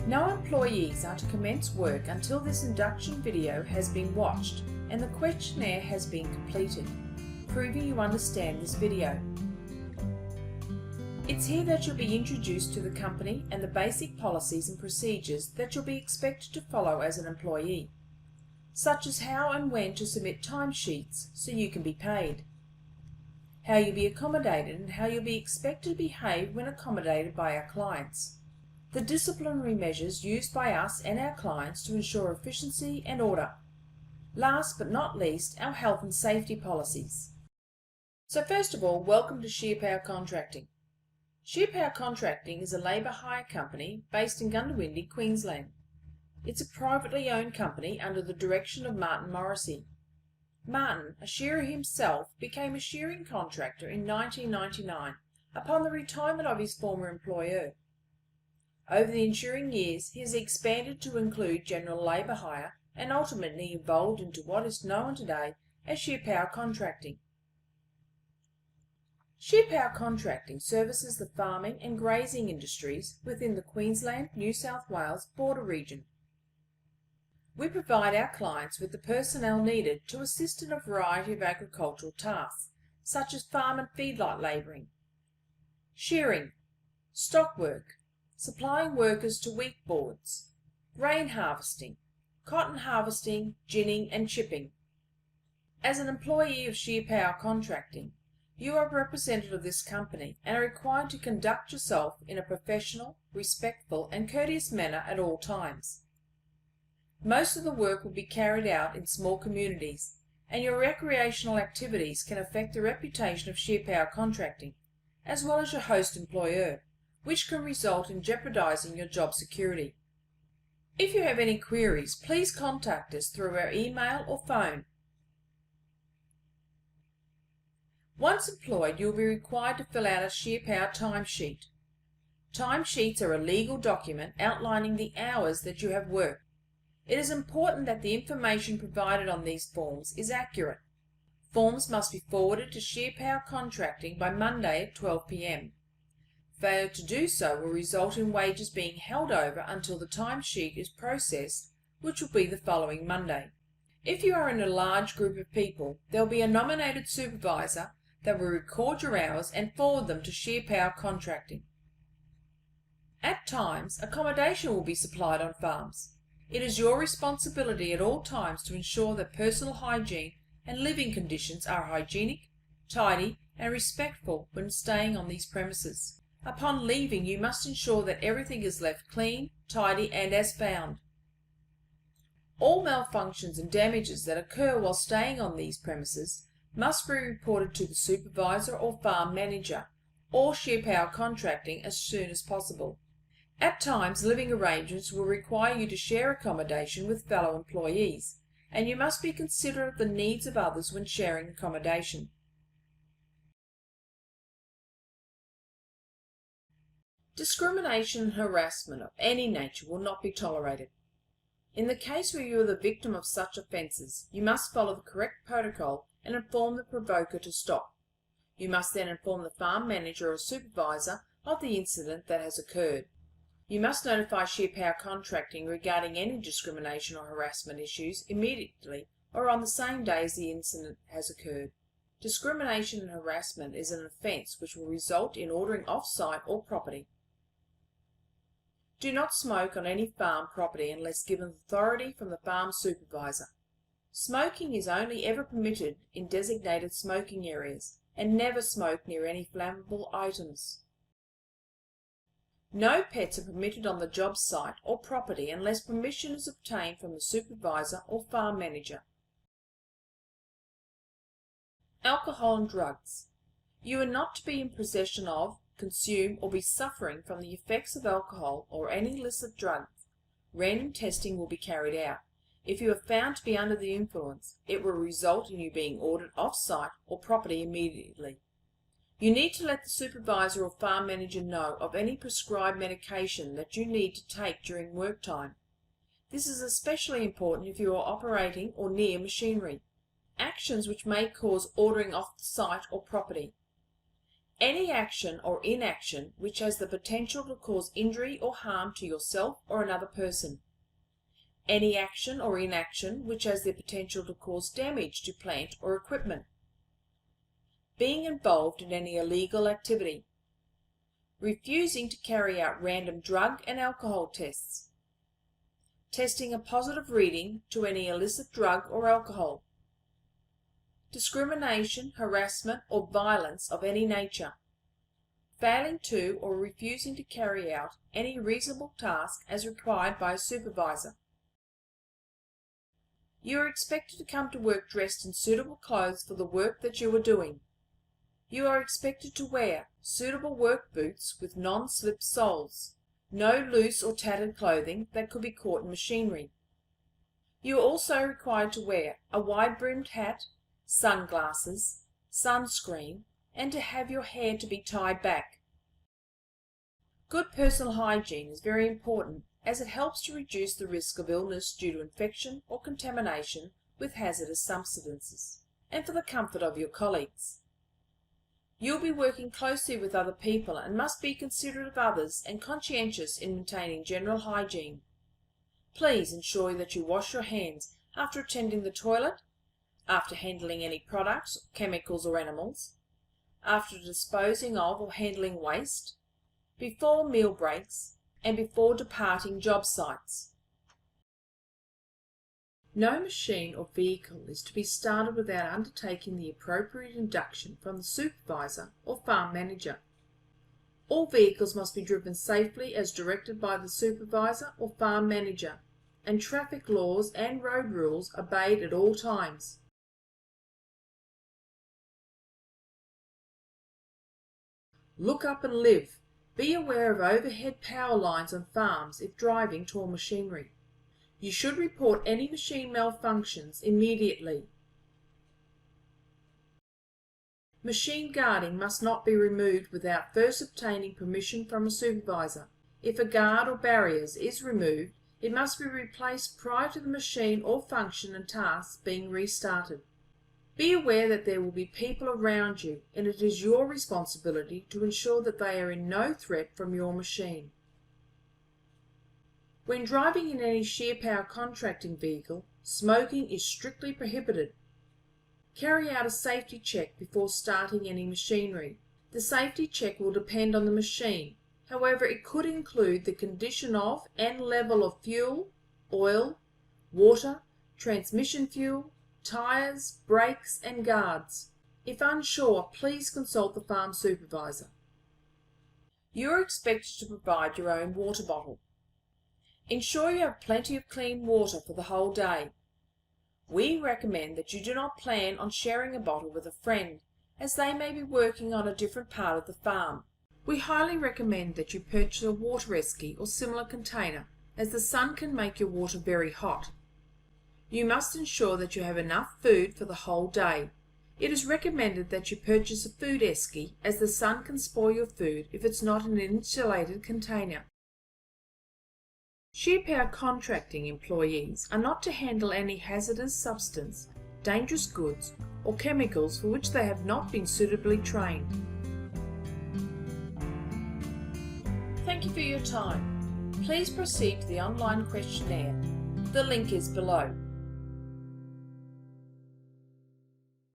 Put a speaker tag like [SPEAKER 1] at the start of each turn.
[SPEAKER 1] No employees are to commence work until this induction video has been watched and the questionnaire has been completed, proving you understand this video. It's here that you'll be introduced to the company and the basic policies and procedures that you'll be expected to follow as an employee, such as how and when to submit timesheets so you can be paid, how you'll be accommodated and how you'll be expected to behave when accommodated by our clients, the disciplinary measures used by us and our clients to ensure efficiency and order. Last but not least, our health and safety policies. So first of all, welcome to Shearpower Contracting. Shearpower Contracting is a labour hire company based in Goondiwindi, Queensland. It's a privately owned company under the direction of Martin Morrissey. Martin, a shearer himself, became a shearing contractor in 1999 upon the retirement of his former employer. Over the ensuing years, he has expanded to include general labour hire and ultimately evolved into what is known today as Shearpower Contracting. Shearpower Contracting services the farming and grazing industries within the Queensland-New South Wales border region. We provide our clients with the personnel needed to assist in a variety of agricultural tasks, such as farm and feedlot labouring, shearing, stock work, supplying workers to wheat boards, grain harvesting, cotton harvesting, ginning and chipping. As an employee of Shearpower Contracting, you are a representative of this company and are required to conduct yourself in a professional, respectful and courteous manner at all times. Most of the work will be carried out in small communities, and your recreational activities can affect the reputation of Shearpower Contracting, as well as your host employer, which can result in jeopardizing your job security. If you have any queries, please contact us through our email or phone. Once employed, you will be required to fill out a Shearpower timesheet. Timesheets are a legal document outlining the hours that you have worked. It is important that the information provided on these forms is accurate. Forms must be forwarded to Shearpower Contracting by Monday at 12 p.m. Failure to do so will result in wages being held over until the timesheet is processed, which will be the following Monday. If you are in a large group of people, there will be a nominated supervisor that will record your hours and forward them to Shearpower Contracting. At times, accommodation will be supplied on farms. It is your responsibility at all times to ensure that personal hygiene and living conditions are hygienic, tidy, and respectful when staying on these premises. Upon leaving, you must ensure that everything is left clean, tidy, and as found. All malfunctions and damages that occur while staying on these premises must be reported to the supervisor or farm manager or Shearpower Contracting as soon as possible. At times, living arrangements will require you to share accommodation with fellow employees, and you must be considerate of the needs of others when sharing accommodation. Discrimination and harassment of any nature will not be tolerated. In the case where you are the victim of such offences, you must follow the correct protocol and inform the provoker to stop. You must then inform the farm manager or supervisor of the incident that has occurred. You must notify Shearpower Contracting regarding any discrimination or harassment issues immediately or on the same day as the incident has occurred. Discrimination and harassment is an offence which will result in ordering off-site or property. Do not smoke on any farm property unless given authority from the farm supervisor. Smoking is only ever permitted in designated smoking areas, and never smoke near any flammable items. No pets are permitted on the job site or property unless permission is obtained from the supervisor or farm manager. Alcohol and drugs. You are not to be in possession of, consume, or be suffering from the effects of alcohol or any illicit drugs. Random testing will be carried out. If you are found to be under the influence, it will result in you being ordered off-site or property immediately. You need to let the supervisor or farm manager know of any prescribed medication that you need to take during work time. This is especially important if you are operating or near machinery. Actions which may cause ordering off the site or property. Any action or inaction which has the potential to cause injury or harm to yourself or another person. Any action or inaction which has the potential to cause damage to plant or equipment. Being involved in any illegal activity. Refusing to carry out random drug and alcohol tests. Testing a positive reading to any illicit drug or alcohol. Discrimination, harassment, or violence of any nature. Failing to or refusing to carry out any reasonable task as required by a supervisor. You are expected to come to work dressed in suitable clothes for the work that you are doing. You are expected to wear suitable work boots with non-slip soles, no loose or tattered clothing that could be caught in machinery. You are also required to wear a wide-brimmed hat, sunglasses, sunscreen, and to have your hair to be tied back. Good personal hygiene is very important as it helps to reduce the risk of illness due to infection or contamination with hazardous substances, and for the comfort of your colleagues. You'll be working closely with other people and must be considerate of others and conscientious in maintaining general hygiene. Please ensure that you wash your hands after attending the toilet, after handling any products, chemicals or animals, after disposing of or handling waste, before meal breaks, and before departing job sites. No machine or vehicle is to be started without undertaking the appropriate induction from the supervisor or farm manager. All vehicles must be driven safely as directed by the supervisor or farm manager, and traffic laws and road rules obeyed at all times. Look up and live. Be aware of overhead power lines on farms if driving tall machinery. You should report any machine malfunctions immediately. Machine guarding must not be removed without first obtaining permission from a supervisor. If a guard or barriers is removed, it must be replaced prior to the machine or function and tasks being restarted. Be aware that there will be people around you, and it is your responsibility to ensure that they are in no threat from your machine. When driving in any Shearpower contracting vehicle, smoking is strictly prohibited. Carry out a safety check before starting any machinery. The safety check will depend on the machine. However, it could include the condition of and level of fuel, oil, water, transmission fuel, tyres, brakes and guards. If unsure, please consult the farm supervisor. You are expected to provide your own water bottle. Ensure you have plenty of clean water for the whole day. We recommend that you do not plan on sharing a bottle with a friend, as they may be working on a different part of the farm. We highly recommend that you purchase a water esky or similar container, as the sun can make your water very hot. You must ensure that you have enough food for the whole day. It is recommended that you purchase a food esky, as the sun can spoil your food if it's not in an insulated container. Shearpower contracting employees are not to handle any hazardous substance, dangerous goods, or chemicals for which they have not been suitably trained. Thank you for your time. Please proceed to the online questionnaire. The link is below.